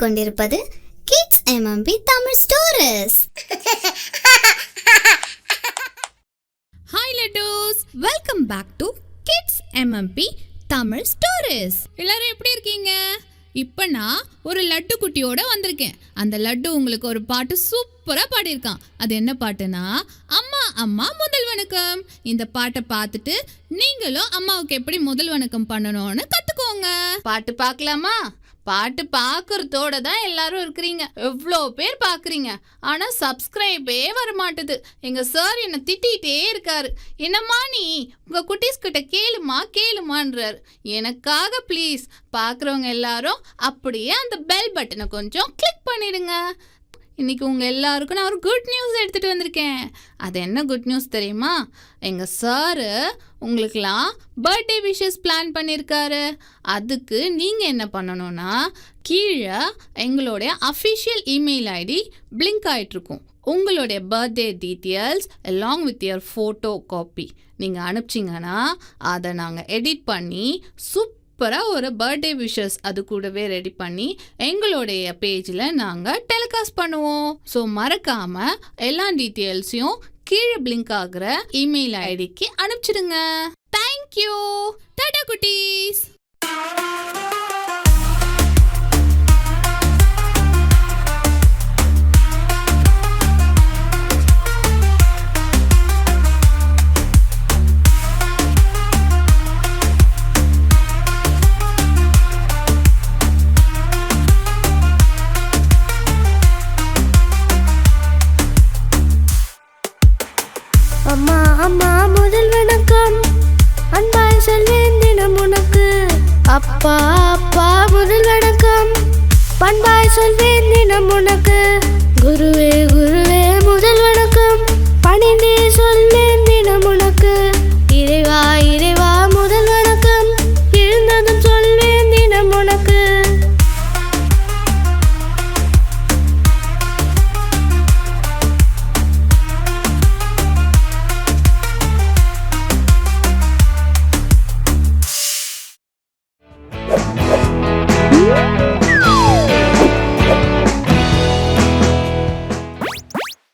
கேட்டுக்கொண்டிருப்பது kids MMP Tamil stories. Hi laddoos, welcome back to kids MMP Tamil stories. எல்லாரும் எப்படி இருக்கீங்க? இப்போ நான் ஒரு லட்டு குட்டியோட வந்திருக்கேன். அந்த லட்டு உங்களுக்கு ஒரு பாட்டு சூப்பராக பாடியிருக்கான். அது என்ன பாட்டுனா, அம்மா அம்மா முதல் வணக்கம். இந்த பாட்டை பார்த்துட்டு நீங்களும் அம்மாவுக்கு எப்படி முதல் வணக்கம் பண்ணணும்னு கற்றுக்கோங்க. பாட்டு பார்க்கலாமா? பாட்டு பார்க்கறதோட தான் எல்லாரும் இருக்கிறீங்க. எவ்வளோ பேர் பார்க்குறீங்க, ஆனால் சப்ஸ்கிரைபே வரமாட்டுது. எங்கள் சார் என்னை திட்டிகிட்டே இருக்காரு. என்னம்மா நீ உங்கள் குட்டீஸ்கிட்ட கேளுமான்றார். எனக்காக ப்ளீஸ் பார்க்குறவங்க எல்லாரும் அப்படியே அந்த பெல் பட்டனை கொஞ்சம் கிளிக் பண்ணிடுங்க. இன்றைக்கி உங்கள் எல்லாருக்கும் நான் ஒரு குட் நியூஸ் எடுத்துகிட்டு வந்திருக்கேன். அது என்ன குட் நியூஸ் தெரியுமா? எங்கள் சாரு உங்களுக்கெல்லாம் பர்த்டே விஷஸ் பிளான் பண்ணியிருக்காரு. அதுக்கு நீங்கள் என்ன பண்ணணும்னா, கீழே எங்களுடைய அஃபிஷியல் இமெயில் ஐடி பிளிங்க் ஆகிட்ருக்கும். உங்களுடைய birthday details along with your photo copy நீங்கள் அனுப்பிச்சிங்கன்னா அதை நாங்கள் எடிட் பண்ணி சூப்பராக ஒரு பர்த்டே விஷஸ் அது கூடவே ரெடி பண்ணி எங்களுடைய பேஜில் நாங்கள் டெலிகாஸ்ட் பண்ணுவோம். ஸோ மறக்காமல் எல்லா டீட்டெயில்ஸையும் கீழே பிளிங்க் ஆகிற இமெயில் ஐடிக்கு அனுப்பிச்சிடுங்க. தேங்க்யூ. டாடா குட்டீஸ். அம்மா அம்மா முதல் வணக்கம், அன்பாய் சொல்வேன் தினம் உனக்கு. அப்பா அப்பா முதல் வணக்கம், பண்பாய் சொல்வேன் தினம் உனக்கு. குருவே